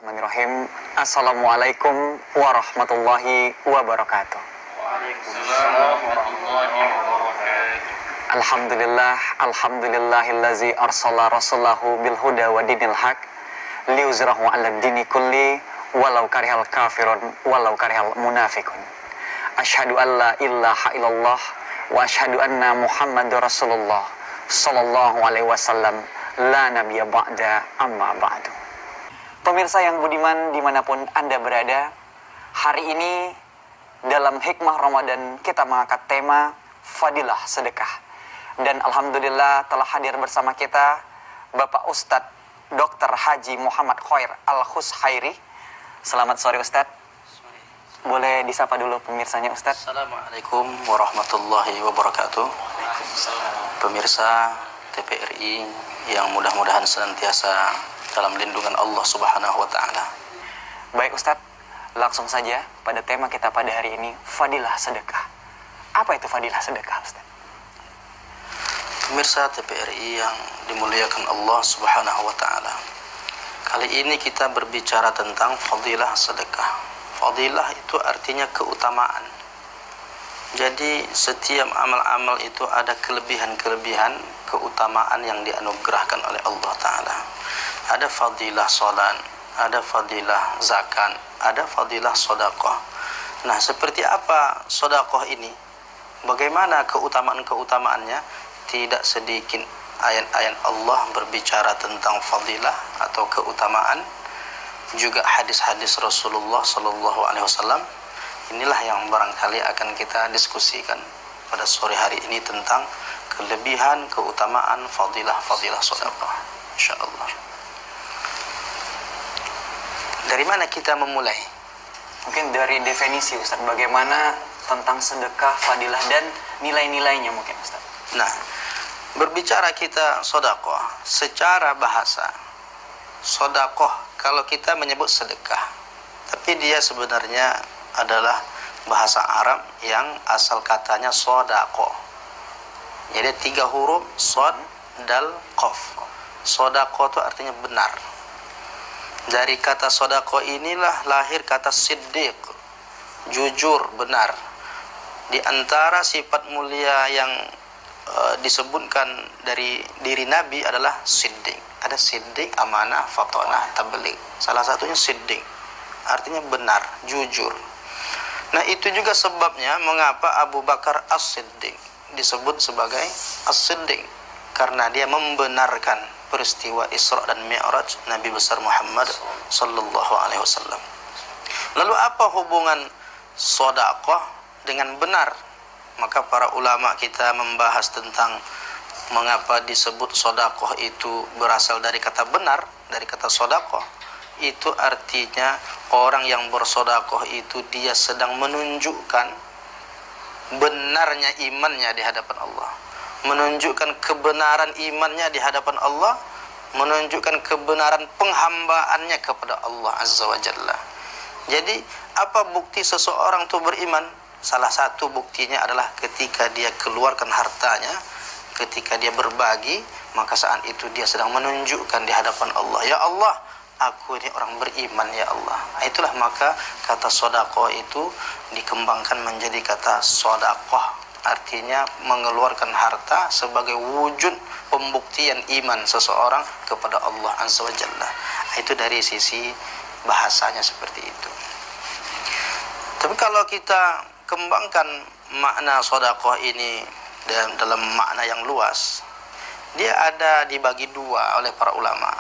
Bismillahirrahmanirrahim. Assalamualaikum warahmatullahi wabarakatuh. Waalaikumsalam warahmatullahi wabarakatuh. Alhamdulillahillazi arsala rasulahu bil huda wa dinil haq liuzrahu 'ala dini kulli walau karihal kafirun walau karihal munafiqun. Asyhadu an la ilaha illallah wa asyhadu anna Muhammadar Rasulullah sallallahu alaihi wasallam la nabiyya ba'da amma ba'du. Pemirsa yang budiman dimanapun Anda berada, hari ini dalam hikmah Ramadan kita mengangkat tema Fadilah Sedekah. Dan Alhamdulillah telah hadir bersama kita Bapak Ustadz Dr. Haji Muhammad Khoir Al-Khushairi. Selamat sore Ustadz. Boleh disapa dulu pemirsanya Ustadz. Assalamualaikum warahmatullahi wabarakatuh. Pemirsa TPRI yang mudah-mudahan senantiasa dalam lindungan Allah Subhanahu wa Ta'ala. Baik Ustadz, langsung saja pada tema kita pada hari ini, Fadilah Sedekah. Apa itu Fadilah Sedekah Ustadz? Pemirsa TPRI yang dimuliakan Allah Subhanahu wa Ta'ala, kali ini kita berbicara tentang Fadilah Sedekah. Fadilah itu artinya keutamaan. Jadi setiap amal-amal itu ada kelebihan-kelebihan, keutamaan yang dianugerahkan oleh Allah Ta'ala. Ada fadilah salat, ada fadilah zakat, ada fadilah sedekah. Nah, seperti apa sedekah ini? Bagaimana keutamaan-keutamaannya? Tidak sedikit ayat-ayat Allah berbicara tentang fadilah atau keutamaan, juga hadis-hadis Rasulullah sallallahu alaihi wasallam. Inilah yang barangkali akan kita diskusikan pada sore hari ini tentang kelebihan, keutamaan fadilah sedekah, insyaallah. Dari mana kita memulai? Mungkin dari definisi Ustadz, bagaimana tentang sedekah, fadilah, dan nilai-nilainya mungkin Ustadz. Nah, berbicara kita sedekah secara bahasa, sedekah kalau kita menyebut sedekah, tapi dia sebenarnya adalah bahasa Arab yang asal katanya sedekah. Jadi 3 huruf, sod, dal, qaf. Sedekah itu artinya benar. Dari kata sedekah inilah lahir kata siddiq, jujur, benar. Di antara sifat mulia yang disebutkan dari diri Nabi adalah siddiq. Ada siddiq, amanah, fatonah, tabligh. Salah satunya siddiq, artinya benar, jujur. Nah, itu juga sebabnya mengapa Abu Bakar As-Siddiq disebut sebagai As-Siddiq, karena dia membenarkan peristiwa Isra dan Mi'raj Nabi besar Muhammad sallallahu alaihi wasallam. Lalu apa hubungan sedekah dengan benar? Maka para ulama kita membahas tentang mengapa disebut sedekah itu berasal dari kata benar, dari kata sedekah. Itu artinya orang yang bersedekah itu dia sedang menunjukkan benarnya imannya di hadapan Allah, menunjukkan kebenaran imannya di hadapan Allah, menunjukkan kebenaran penghambaannya kepada Allah Azza wa Jalla. Jadi apa bukti seseorang itu beriman? Salah satu buktinya adalah ketika dia keluarkan hartanya, ketika dia berbagi, maka saat itu dia sedang menunjukkan di hadapan Allah, ya Allah, aku ini orang beriman ya Allah. Itulah maka kata sedekah itu dikembangkan menjadi kata sedekah, artinya mengeluarkan harta sebagai wujud pembuktian iman seseorang kepada Allah Azza wa Jalla. Itu dari sisi bahasanya seperti itu. Tapi kalau kita kembangkan makna sedekah ini dalam makna yang luas, dia ada dibagi 2 oleh para ulama.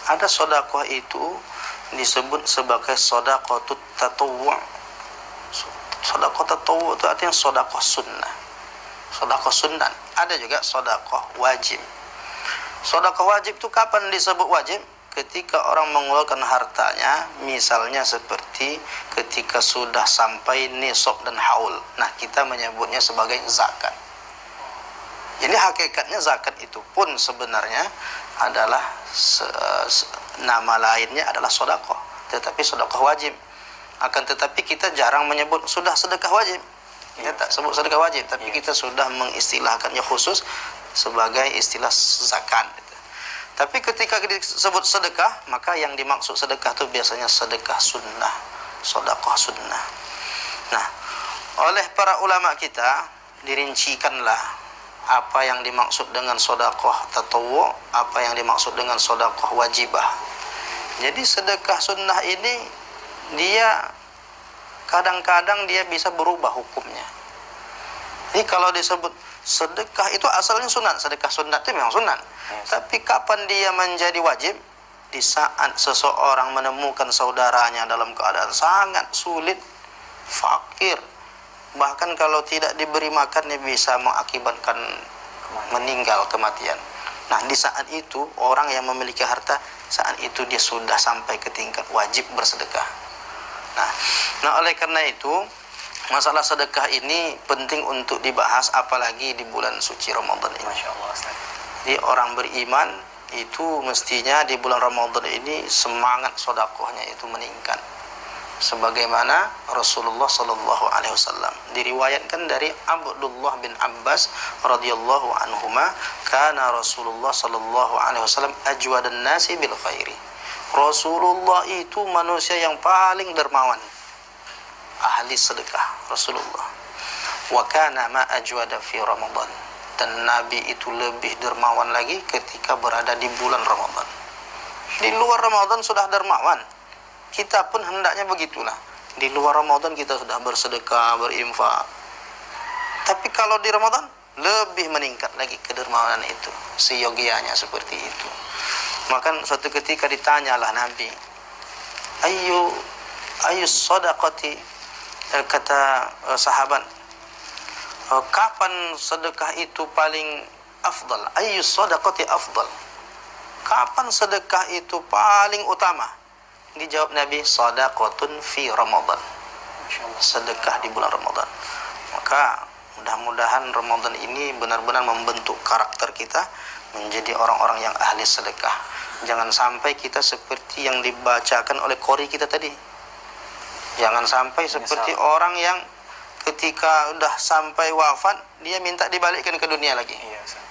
Ada sedekah itu disebut sebagai sedekatut tatawwu'. Sedekah tatawwu' itu artinya sedekah sunnah, sedekah sunnah. Ada juga sedekah wajib. Sedekah wajib itu kapan disebut wajib? Ketika orang mengeluarkan hartanya, misalnya seperti ketika sudah sampai nisab dan haul. Nah, kita menyebutnya sebagai zakat. Jadi hakikatnya zakat itu pun sebenarnya adalah nama lainnya adalah sedekah, tetapi sedekah wajib. Akan tetapi kita jarang menyebut sudah sedekah wajib. Kita tak sebut sedekah wajib, tapi kita sudah mengistilahkannya khusus sebagai istilah zakat. Tapi ketika disebut sedekah, maka yang dimaksud sedekah itu biasanya sedekah sunnah, sedekah sunnah. Nah, oleh para ulama kita dirincikanlah apa yang dimaksud dengan sedekah tatawwu, apa yang dimaksud dengan sedekah wajibah. Jadi sedekah sunnah ini dia kadang-kadang dia bisa berubah hukumnya. Jadi kalau disebut sedekah itu asalnya sunat, sedekah sunat itu memang sunat. Tapi kapan dia menjadi wajib? Di saat seseorang menemukan saudaranya dalam keadaan sangat sulit, fakir, bahkan kalau tidak diberi makan dia bisa mengakibatkan meninggal, kematian. Nah, di saat itu orang yang memiliki harta, saat itu dia sudah sampai ke tingkat wajib bersedekah. Nah, oleh karena itu masalah sedekah ini penting untuk dibahas, apalagi di bulan suci Ramadan ini. Masya Allah, Ustaz. Jadi orang beriman itu mestinya di bulan Ramadan ini semangat sedekahnya itu meningkat. Sebagaimana Rasulullah sallallahu alaihi wasallam diriwayatkan dari Abdullah bin Abbas radhiyallahu anhuma, kana Rasulullah sallallahu alaihi wasallam ajwadan nasi bil khairi. Rasulullah itu manusia yang paling dermawan, ahli sedekah Rasulullah. Wa kana ma ajwada fi Ramadan, dan Nabi itu lebih dermawan lagi ketika berada di bulan Ramadan. Di luar Ramadan sudah dermawan, kita pun hendaknya begitulah. Di luar Ramadan kita sudah bersedekah, berinfak. Tapi kalau di Ramadan lebih meningkat lagi kedermawanan itu, seyogianya seperti itu. Maka suatu ketika ditanyalah Nabi, ayu sadaqati, kata sahabat, kapan sedekah itu paling afdal? Ayu sadaqati afdal, kapan sedekah itu paling utama? Dijawab Nabi, sadaqatun fi Ramadan, sedekah di bulan Ramadan. Maka mudah-mudahan Ramadan ini benar-benar membentuk karakter kita menjadi orang-orang yang ahli sedekah. Jangan sampai kita seperti yang dibacakan oleh qori kita tadi. Jangan sampai seperti orang yang ketika udah sampai wafat dia minta dibalikkan ke dunia lagi.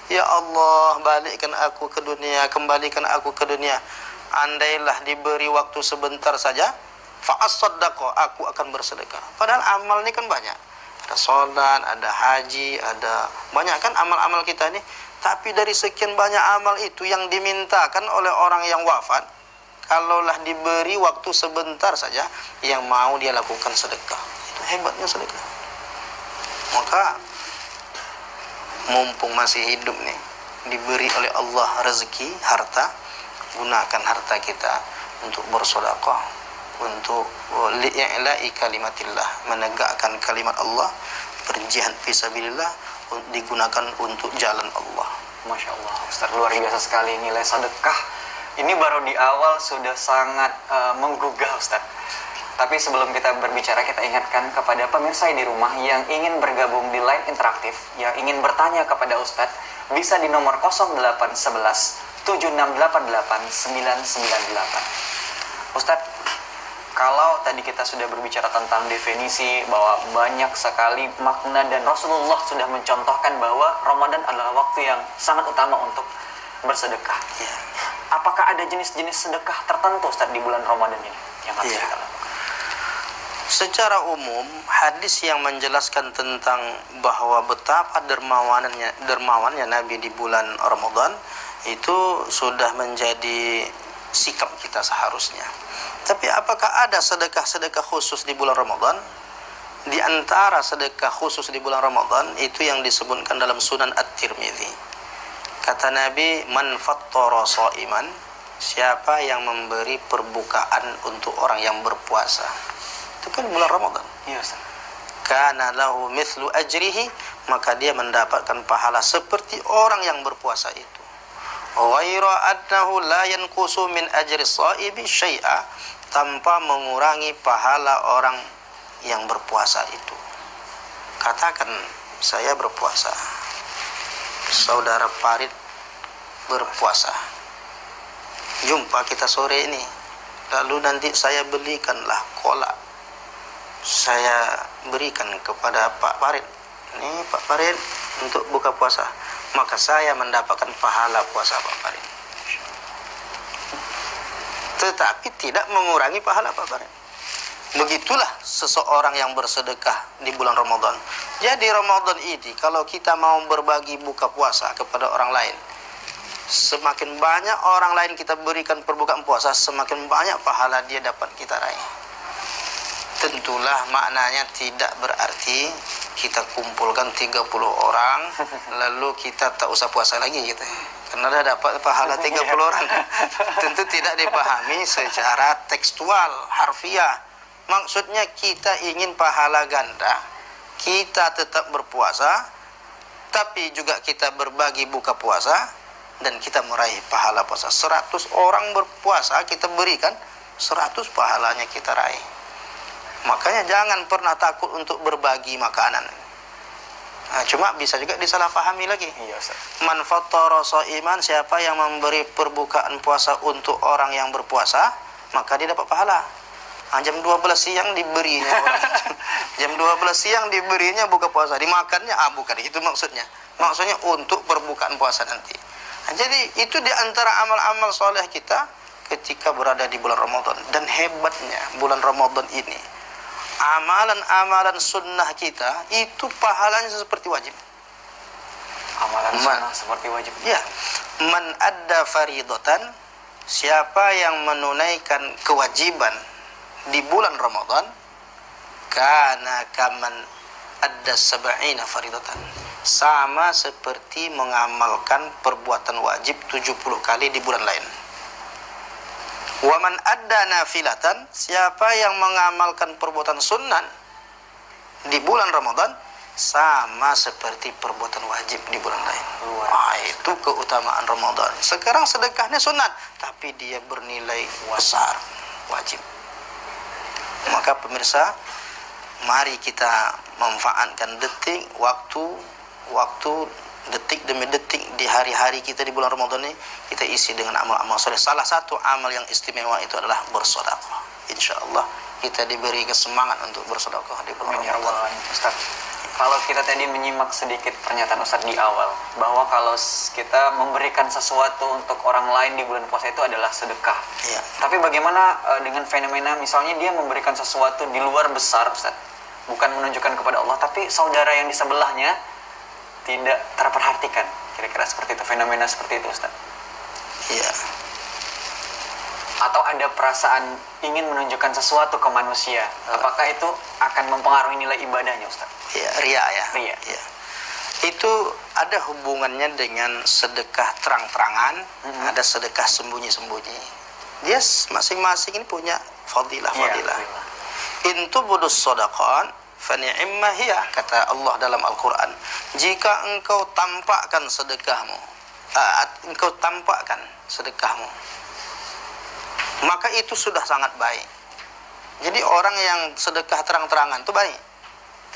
Ya Allah, balikkan aku ke dunia, kembalikan aku ke dunia. Andailah diberi waktu sebentar saja, fa'as-saddaqah, aku akan bersedekah. Padahal amal ini kan banyak. Ada sholat, ada haji, ada banyak kan amal-amal kita ini. Tapi dari sekian banyak amal itu yang dimintakan oleh orang yang wafat, kalaulah diberi waktu sebentar saja, yang mau dia lakukan sedekah. Itu hebatnya sedekah. Maka mumpung masih hidup nih, diberi oleh Allah rezeki, harta, gunakan harta kita untuk bersedekah, untuk li'i'la'i kalimatillah, menegakkan kalimat Allah, berjihad fisabilillah, digunakan untuk jalan Allah. Masya Allah, Ustaz, luar biasa sekali nilai sedekah. Ini baru di awal sudah sangat menggugah, Ustaz. Tapi sebelum kita berbicara, kita ingatkan kepada pemirsa di rumah yang ingin bergabung di line interaktif, yang ingin bertanya kepada Ustaz, bisa di nomor 0811 7688 998. Ustaz, kalau tadi kita sudah berbicara tentang definisi bahwa banyak sekali makna dan Rasulullah sudah mencontohkan bahwa Ramadan adalah waktu yang sangat utama untuk bersedekah. Ya. Apakah ada jenis-jenis sedekah tertentu, Ustaz, di bulan Ramadan ini yang harus kita lakukan? Secara umum, hadis yang menjelaskan tentang bahwa betapa dermawannya Nabi di bulan Ramadan itu sudah menjadi sikap kita seharusnya. Tapi apakah ada sedekah-sedekah khusus di bulan Ramadan? Di antara sedekah khusus di bulan Ramadan itu yang disebutkan dalam Sunan At-Tirmidzi. Kata Nabi, man fattara shaiman, siapa yang memberi perbukaan untuk orang yang berpuasa. Itu kan bulan Ramadan. Iya, Ustaz. Kana lahu mithlu ajrihi, maka dia mendapatkan pahala seperti orang yang berpuasa itu. Ghaira annahu la yanqusu min ajri shaibi syai'a, tanpa mengurangi pahala orang yang berpuasa itu. Katakan saya berpuasa, saudara Farid berpuasa, jumpa kita sore ini, lalu nanti saya belikanlah kolak, saya berikan kepada Pak Farid, ini Pak Farid untuk buka puasa, maka saya mendapatkan pahala puasa Pak Farid. tetapi tidak mengurangi pahala pahalanya. Begitulah seseorang yang bersedekah di bulan Ramadan. Jadi Ramadan ini kalau kita mau berbagi buka puasa kepada orang lain, semakin banyak orang lain kita berikan perbukaan puasa, semakin banyak pahala dia dapat kita raih. Tentulah maknanya tidak berarti kita kumpulkan 30 orang lalu kita tak usah puasa lagi gitu. Karena dah dapat pahala 30 orang. Tentu tidak dipahami secara tekstual, harfiah. Maksudnya kita ingin pahala ganda, kita tetap berpuasa, tapi juga kita berbagi buka puasa, dan kita meraih pahala puasa. 100 orang berpuasa kita berikan, 100 pahalanya kita raih. Makanya jangan pernah takut untuk berbagi makanan. Nah, cuma bisa juga disalahpahami lagi. Man fattara shaiman, siapa yang memberi perbukaan puasa untuk orang yang berpuasa, maka dia dapat pahala. Nah, jam 12 siang diberinya orang. Jam 12 siang diberinya buka puasa, dimakannya bukan itu maksudnya. Maksudnya untuk perbukaan puasa nanti. Nah, jadi itu di antara amal-amal soleh kita ketika berada di bulan Ramadan. Dan hebatnya bulan Ramadan ini, amalan-amalan sunnah kita itu pahalanya seperti wajib. Amalan sunnah seperti wajib. Ya, man adda faridatan, siapa yang menunaikan kewajiban di bulan Ramadan, kana kaman adda sab'ina faridatan, sama seperti mengamalkan perbuatan wajib 70 kali di bulan lain. Wa man adda nafilatan, siapa yang mengamalkan perbuatan sunnah di bulan Ramadan, sama seperti perbuatan wajib di bulan lain. Itu keutamaan Ramadan. Sekarang sedekahnya sunat, tapi dia bernilai besar, wajib. Maka pemirsa, mari kita manfaatkan detik, waktu, detik demi detik di hari-hari kita di bulan Ramadan ini, kita isi dengan amal-amal soleh. Salah satu amal yang istimewa itu adalah bersedekah. Insya Allah kita diberi kesemangat untuk bersedekah di bulan Ramadan. Ustaz, kalau kita tadi menyimak sedikit pernyataan Ustaz di awal, bahwa kalau kita memberikan sesuatu untuk orang lain di bulan puasa itu adalah sedekah. Ya. Tapi bagaimana dengan fenomena misalnya dia memberikan sesuatu di luar besar, Ustaz, bukan menunjukkan kepada Allah, tapi saudara yang di sebelahnya tidak terperhatikan. Kira-kira seperti itu, fenomena seperti itu, Ustaz. Iya. Atau ada perasaan ingin menunjukkan sesuatu ke manusia. Apakah itu akan mempengaruhi nilai ibadahnya, Ustaz? Iya, ria ya. Ria. Iya. Itu ada hubungannya dengan sedekah terang-terangan, ada sedekah sembunyi-sembunyi. Dia masing-masing ini punya fadilah-fadilah. In tubudus shadaqat fa ni'ma hiya, kata Allah dalam Al-Qur'an. Jika engkau tampakkan sedekahmu, maka itu sudah sangat baik. Jadi orang yang sedekah terang-terangan itu baik.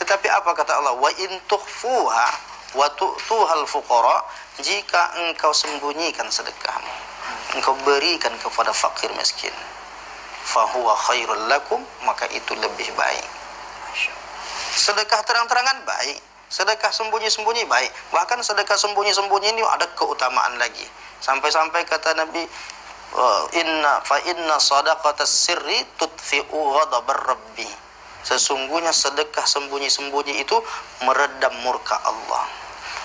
Tetapi apa kata Allah? Wa in tukhfuha wa tu'tuhal fuqara, jika engkau sembunyikan sedekahmu, engkau berikan kepada fakir miskin, fahuwa khairul lakum, maka itu lebih baik. Sedekah terang-terangan baik, sedekah sembunyi-sembunyi baik. Bahkan sedekah sembunyi-sembunyi ini ada keutamaan lagi. Sampai-sampai kata Nabi, inna sadaqatas sirri tudfi'u ghadabar rabbi. Sesungguhnya sedekah sembunyi-sembunyi itu meredam murka Allah.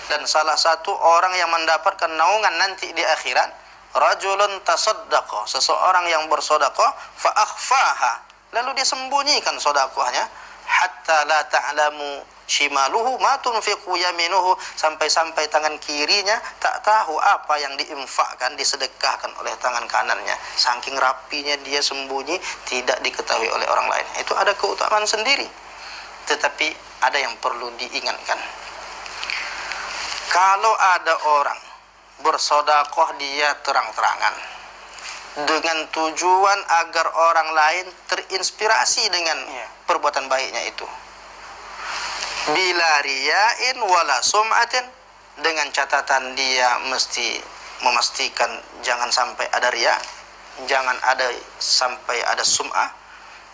Dan salah satu orang yang mendapatkan naungan nanti di akhirat, rajulun tasaddaqa, seseorang yang bersedekah, fa akhfaha, lalu dia sembunyikan sedekahnya, hatta la ta'lamu shimaluhu ma tunfiqu yaminuhu, sampai-sampai tangan kirinya tak tahu apa yang diinfakkan, disedekahkan oleh tangan kanannya. Saking rapinya dia sembunyi, tidak diketahui oleh orang lain. Itu ada keutamaan sendiri. Tetapi ada yang perlu diingatkan. Kalau ada orang bersedekah dia terang-terangan dengan tujuan agar orang lain terinspirasi dengan perbuatan baiknya itu, bila riyain wala sum'atin, dengan catatan dia mesti memastikan jangan sampai ada riya, jangan ada sampai ada sum'ah,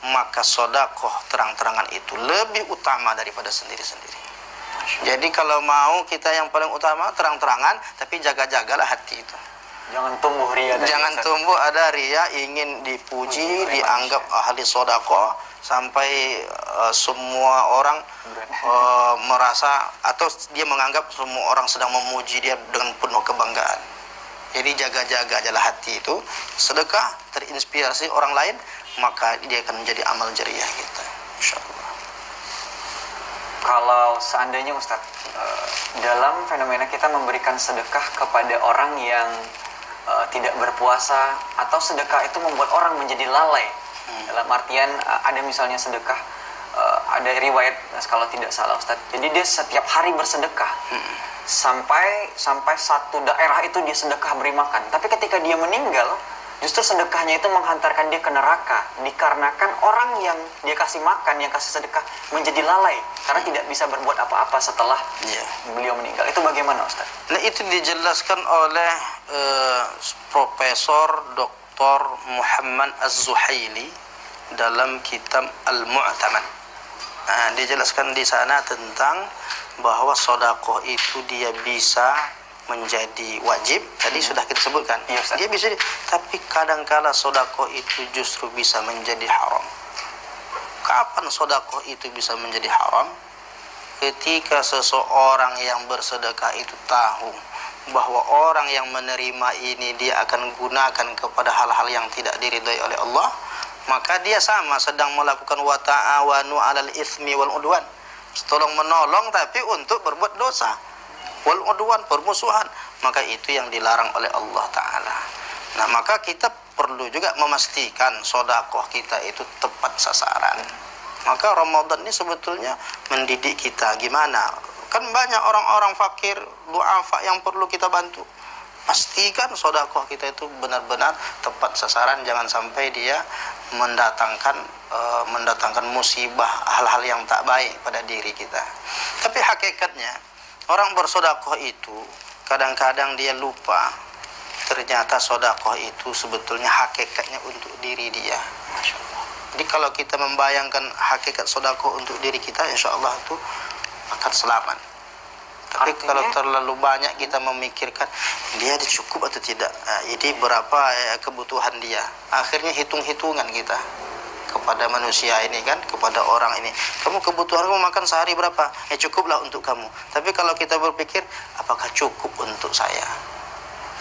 maka sedekah terang-terangan itu lebih utama daripada sendiri-sendiri. Jadi kalau mau kita yang paling utama terang-terangan, tapi jaga-jagalah hati itu. Jangan tumbuh ria. Jangan tumbuh ada ria, ingin dipuji, dianggap ahli sedekah, sampai semua orang merasa atau dia menganggap semua orang sedang memuji dia dengan penuh kebanggaan. Jadi jaga-jaga ajalah hati itu, sedekah terinspirasi orang lain, maka dia akan menjadi amal jariah kita, insyaallah. Kalau seandainya Ustadz, dalam fenomena kita memberikan sedekah kepada orang yang tidak berpuasa, atau sedekah itu membuat orang menjadi lalai, dalam artian ada misalnya sedekah, ada riwayat kalau tidak salah Ustadz, jadi dia setiap hari bersedekah, sampai satu daerah itu dia sedekah beri makan, tapi ketika dia meninggal justru sedekahnya itu menghantarkan dia ke neraka, dikarenakan orang yang dia kasih makan, yang kasih sedekah menjadi lalai karena tidak bisa berbuat apa-apa setelah beliau meninggal. Itu bagaimana Ustaz? Nah, itu dijelaskan oleh Profesor Dr. Muhammad Az-Zuhaili dalam kitab Al-Mu'taman. Nah, dijelaskan di sana tentang bahwa sedekah itu dia bisa menjadi wajib, tadi sudah kita sebutkan. Dia bisa, tapi kadangkala sedekah itu justru bisa menjadi haram. Kapan sedekah itu bisa menjadi haram? Ketika seseorang yang bersedekah itu tahu bahwa orang yang menerima ini dia akan gunakan kepada hal-hal yang tidak diridhai oleh Allah, maka dia sama sedang melakukan wa ta'awanu 'alal itsmi wal 'udwan. Tolong menolong tapi untuk berbuat dosa. Wal udwan, permusuhan, maka itu yang dilarang oleh Allah Ta'ala. Nah, maka kita perlu juga memastikan sedekah kita itu tepat sasaran. Maka Ramadan ini sebetulnya mendidik kita gimana. Kan banyak orang-orang fakir, du'afa yang perlu kita bantu. Pastikan sedekah kita itu benar-benar tepat sasaran, jangan sampai dia mendatangkan musibah, hal-hal yang tak baik pada diri kita. Tapi hakikatnya orang bersedekah itu kadang-kadang dia lupa ternyata sedekah itu sebetulnya hakikatnya untuk diri dia. Masya Allah. Jadi kalau kita membayangkan hakikat sedekah untuk diri kita, insya Allah itu akan selamat. Tapi kalau terlalu banyak kita memikirkan dia ada cukup atau tidak, jadi berapa kebutuhan dia, akhirnya hitung-hitungan kita kepada manusia ini kan, kepada orang ini, kamu kebutuhan kamu makan sehari berapa, cukuplah untuk kamu. Tapi kalau kita berpikir apakah cukup untuk saya,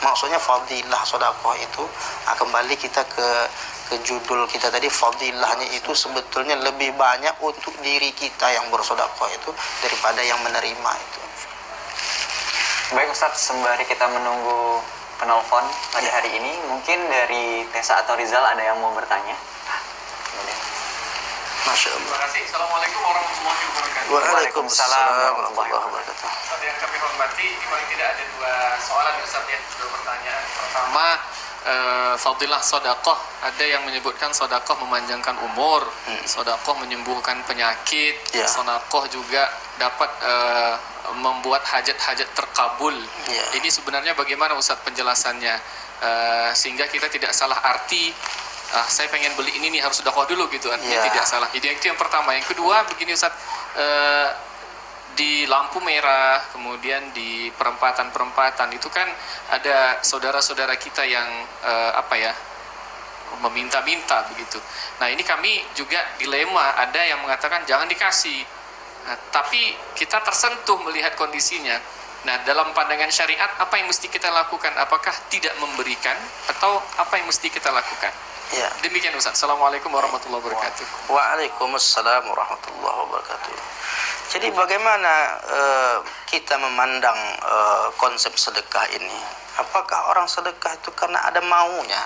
maksudnya fadilah sedekah itu, kembali kita ke judul kita tadi, fadilahnya itu sebetulnya lebih banyak untuk diri kita yang bersedekah itu daripada yang menerima itu. Baik Ustadz, sembari kita menunggu penelpon pada hari ini, mungkin dari Tessa atau Rizal ada yang mau bertanya. Masya Allah. Terima kasih. Assalamualaikum warahmatullahi wabarakatuh. Waalaikumsalam warahmatullahi wabarakatuh. Ustaz yang kami hormati, paling tidak ada dua soalan Ustaz ya, dua pertanyaan. Pertama, fadilah sedekah, ada yang menyebutkan sedekah memanjangkan umur, sedekah menyembuhkan penyakit, sedekah juga dapat membuat hajat-hajat terkabul. Ini sebenarnya bagaimana Ustaz penjelasannya, sehingga kita tidak salah arti. Saya pengen beli ini nih, harus sedekah dulu gitu, artinya tidak salah. Jadi itu yang pertama. Yang kedua begini Ustaz, di lampu merah, kemudian di perempatan-perempatan itu kan ada saudara-saudara kita yang meminta-minta begitu. Nah, ini kami juga dilema, ada yang mengatakan jangan dikasih. Nah, tapi kita tersentuh melihat kondisinya. Nah, dalam pandangan syariat apa yang mesti kita lakukan? Apakah tidak memberikan atau apa yang mesti kita lakukan? Ya. Demikian Ustaz. Assalamualaikum warahmatullahi wabarakatuh. Waalaikumsalam warahmatullahi wabarakatuh. Jadi bagaimana kita memandang konsep sedekah ini? Apakah orang sedekah itu karena ada maunya?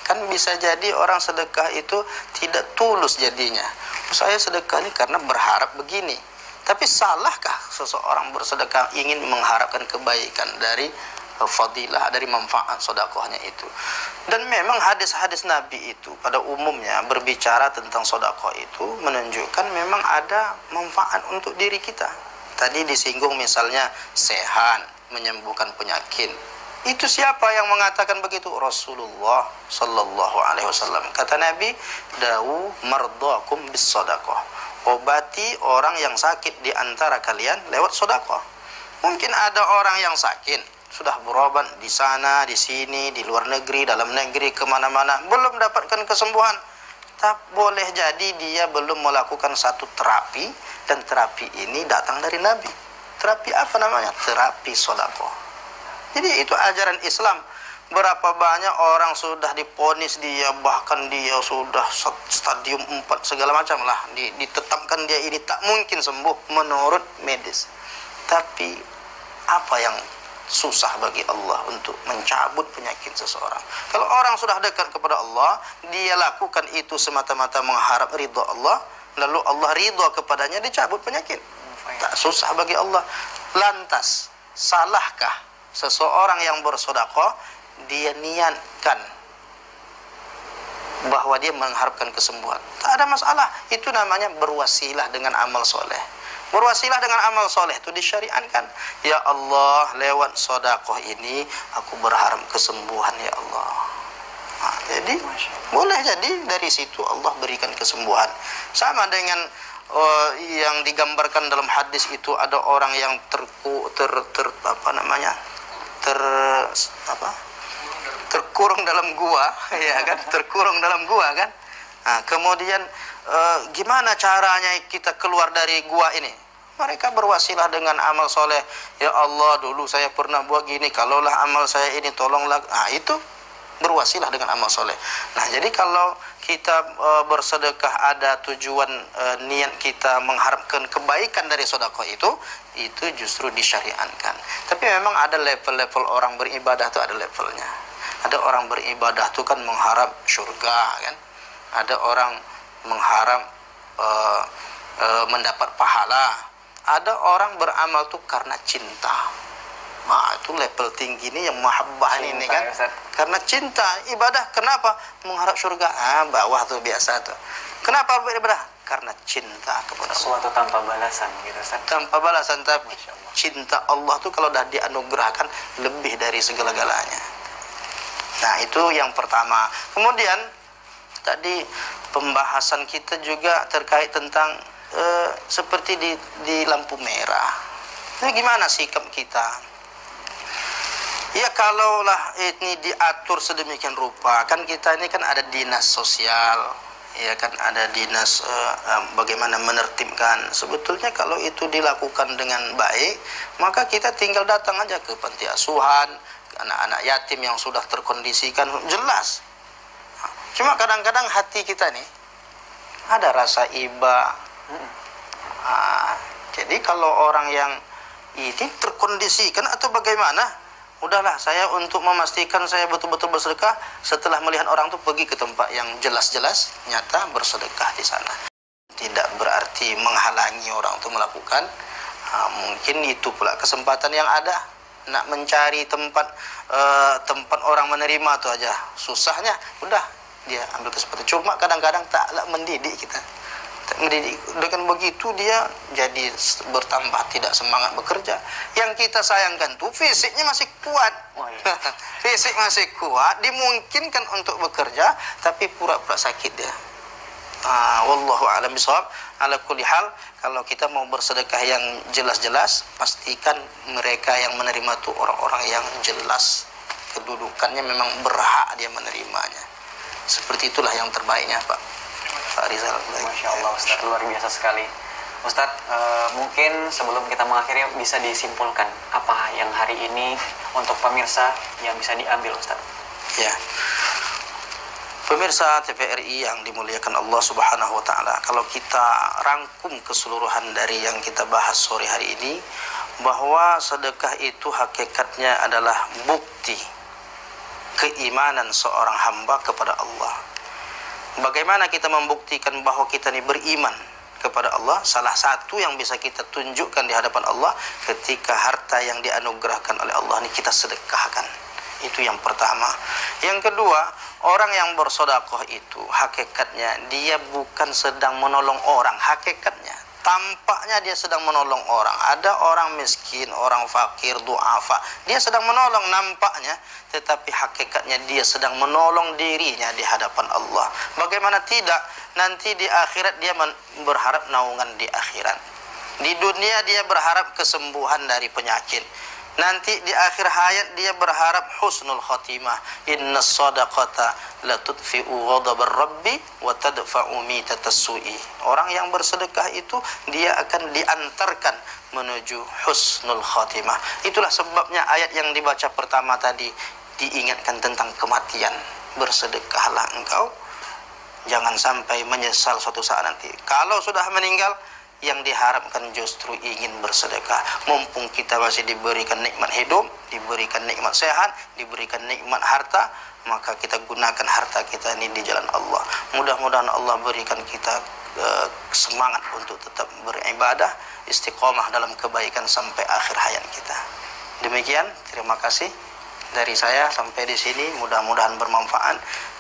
Kan bisa jadi orang sedekah itu tidak tulus jadinya. Saya sedekah ini karena berharap begini. Tapi salahkah seseorang bersedekah ingin mengharapkan kebaikan dari fadilah, dari manfaat sedekahnya itu? Dan memang hadis-hadis Nabi itu pada umumnya berbicara tentang sedekah itu menunjukkan memang ada manfaat untuk diri kita. Tadi disinggung misalnya sehat, menyembuhkan penyakit. Itu siapa yang mengatakan begitu? Rasulullah sallallahu alaihi wasallam. Kata Nabi, "Dawu mardakum bis sedekah." Obati orang yang sakit di antara kalian lewat sedekah. Mungkin ada orang yang sakit, sudah berobat di sana, di sini, di luar negeri, dalam negeri, kemana-mana, belum dapatkan kesembuhan. Tak boleh jadi dia belum melakukan satu terapi, dan terapi ini datang dari Nabi. Terapi apa namanya? Terapi sedekah. Jadi itu ajaran Islam. Berapa banyak orang sudah diponis dia, bahkan dia sudah stadium 4 segala macam lah, ditetapkan dia ini tak mungkin sembuh menurut medis. Tapi apa yang susah bagi Allah untuk mencabut penyakit seseorang? Kalau orang sudah dekat kepada Allah, dia lakukan itu semata-mata mengharap ridha Allah, lalu Allah ridha kepadanya, dicabut penyakit. Tak susah bagi Allah. Lantas, salahkah seseorang yang bersedekah dia niatkan bahwa dia mengharapkan kesembuhan? Tak ada masalah. Itu namanya berwasilah dengan amal soleh. Berwasilah dengan amal soleh itu disyariatkan. Ya Allah, lewat sedekah ini aku berharap kesembuhan ya Allah. Nah, jadi boleh jadi dari situ Allah berikan kesembuhan. Sama dengan yang digambarkan dalam hadis itu, ada orang yang terkurung dalam gua, ya kan? Terkurung dalam gua kan? Nah, kemudian gimana caranya kita keluar dari gua ini? Mereka berwasilah dengan amal soleh. Ya Allah, dulu saya pernah buat gini, kalaulah amal saya ini tolonglah. Nah, itu berwasilah dengan amal soleh. Nah, jadi kalau kita bersedekah ada tujuan niat kita mengharapkan kebaikan dari sedekah itu justru disyariatkan. Tapi memang ada level-level orang beribadah itu, ada levelnya. Ada orang beribadah itu kan mengharap surga kan. Ada orang mengharap mendapat pahala. Ada orang beramal tuh karena cinta. Nah, itu level tinggi ini yang mahabbah ini kan. Ya, karena cinta, ibadah kenapa? Mengharap surga. Bawah tuh biasa tuh. Kenapa beribadah? Karena cinta kepada sesuatu tanpa balasan gitu, Ustaz. Tanpa balasan, tapi cinta Allah tuh kalau dah dianugerahkan lebih dari segala-galanya. Nah, itu yang pertama. Kemudian tadi pembahasan kita juga terkait tentang seperti di lampu merah. Nah, gimana sikap kita? Ya, kalaulah ini diatur sedemikian rupa, kan kita ini kan ada dinas sosial, ya kan, ada dinas bagaimana menertibkan. Sebetulnya kalau itu dilakukan dengan baik, maka kita tinggal datang aja ke panti asuhan, anak-anak yatim yang sudah terkondisikan, jelas. Cuma kadang-kadang hati kita nih ada rasa iba. Jadi kalau orang yang ini terkondisikan atau bagaimana, udahlah, saya untuk memastikan saya betul-betul bersedekah, setelah melihat orang tuh pergi ke tempat yang jelas-jelas nyata bersedekah di sana. Tidak berarti menghalangi orang untuk melakukan. Mungkin itu pula kesempatan yang ada. Nak mencari tempat orang menerima itu aja susahnya, udah dia ambil kesempatan. Cuma kadang-kadang taklah mendidik kita. Mendidik, dengan begitu dia jadi bertambah tidak semangat bekerja. Yang kita sayangkan tuh fisiknya masih kuat. Fisik masih kuat, dimungkinkan untuk bekerja, tapi pura-pura sakit dia. Wallahu a'lam bishawab. Ala kulli hal, kalau kita mau bersedekah yang jelas-jelas, pastikan mereka yang menerima tuh orang-orang yang jelas kedudukannya, memang berhak dia menerimanya. Seperti itulah yang terbaiknya, Pak Rizal. Masya Allah, Ustaz, luar biasa sekali. Ustaz, mungkin sebelum kita mengakhiri bisa disimpulkan apa yang hari ini untuk pemirsa yang bisa diambil, Ustaz? Ya, pemirsa TVRI yang dimuliakan Allah Subhanahu wa Ta'ala, kalau kita rangkum keseluruhan dari yang kita bahas sore hari ini, bahwa sedekah itu hakikatnya adalah bukti keimanan seorang hamba kepada Allah. Bagaimana kita membuktikan bahwa kita ini beriman kepada Allah? Salah satu yang bisa kita tunjukkan di hadapan Allah, ketika harta yang dianugerahkan oleh Allah ini kita sedekahkan. Itu yang pertama. Yang kedua, orang yang bersedekah itu hakikatnya dia bukan sedang menolong orang. Hakikatnya, tampaknya dia sedang menolong orang. Ada orang miskin, orang fakir, du'afa, dia sedang menolong nampaknya, tetapi hakikatnya dia sedang menolong dirinya di hadapan Allah. Bagaimana tidak, nanti di akhirat dia berharap naungan di akhirat. Di dunia dia berharap kesembuhan dari penyakit. Nanti di akhir hayat dia berharap husnul khatimah. Inna sadaqata la tudfi'u ghadabar rabbi wa tadfa'u mitatas su'i. Orang yang bersedekah itu dia akan diantarkan menuju husnul khatimah. Itulah sebabnya ayat yang dibaca pertama tadi diingatkan tentang kematian. Bersedekahlah engkau, jangan sampai menyesal suatu saat nanti. Kalau sudah meninggal, yang diharapkan justru ingin bersedekah. Mumpung kita masih diberikan nikmat hidup, diberikan nikmat sehat, diberikan nikmat harta, maka kita gunakan harta kita ini di jalan Allah. Mudah-mudahan Allah berikan kita semangat untuk tetap beribadah, istiqomah dalam kebaikan sampai akhir hayat kita. Demikian, terima kasih dari saya sampai di sini, mudah-mudahan bermanfaat.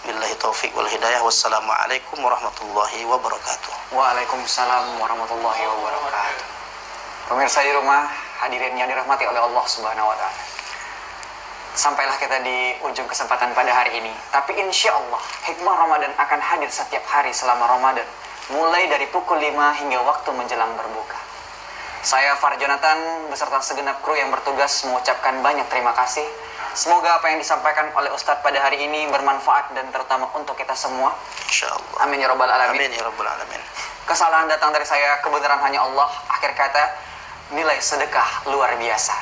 Billahi taufik wal hidayah. Wassalamualaikum warahmatullahi wabarakatuh. Waalaikumsalam warahmatullahi wabarakatuh. Pemirsa di rumah, hadirin yang dirahmati oleh Allah Subhanahu wa taala. Sampailah kita di ujung kesempatan pada hari ini. Tapi insya Allah hikmah Ramadan akan hadir setiap hari selama Ramadan, mulai dari pukul 5 hingga waktu menjelang berbuka. Saya Far Jonathan beserta segenap kru yang bertugas mengucapkan banyak terima kasih. Semoga apa yang disampaikan oleh Ustadz pada hari ini bermanfaat dan terutama untuk kita semua. Insyaallah. Amin ya rabbal alamin. Amin ya rabbal alamin. Kesalahan datang dari saya, kebenaran hanya Allah. Akhir kata, nilai sedekah luar biasa.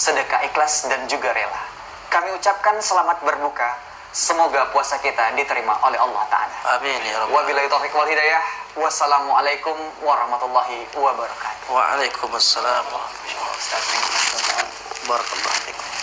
Sedekah ikhlas dan juga rela. Kami ucapkan selamat berbuka. Semoga puasa kita diterima oleh Allah Ta'ala. Amin ya rabbal alamin. Wabillahi taufiq wal hidayah. Wassalamualaikum warahmatullahi wabarakatuh. Waalaikumsalam warahmatullahi wabarakatuh. Barakallahu fiikum.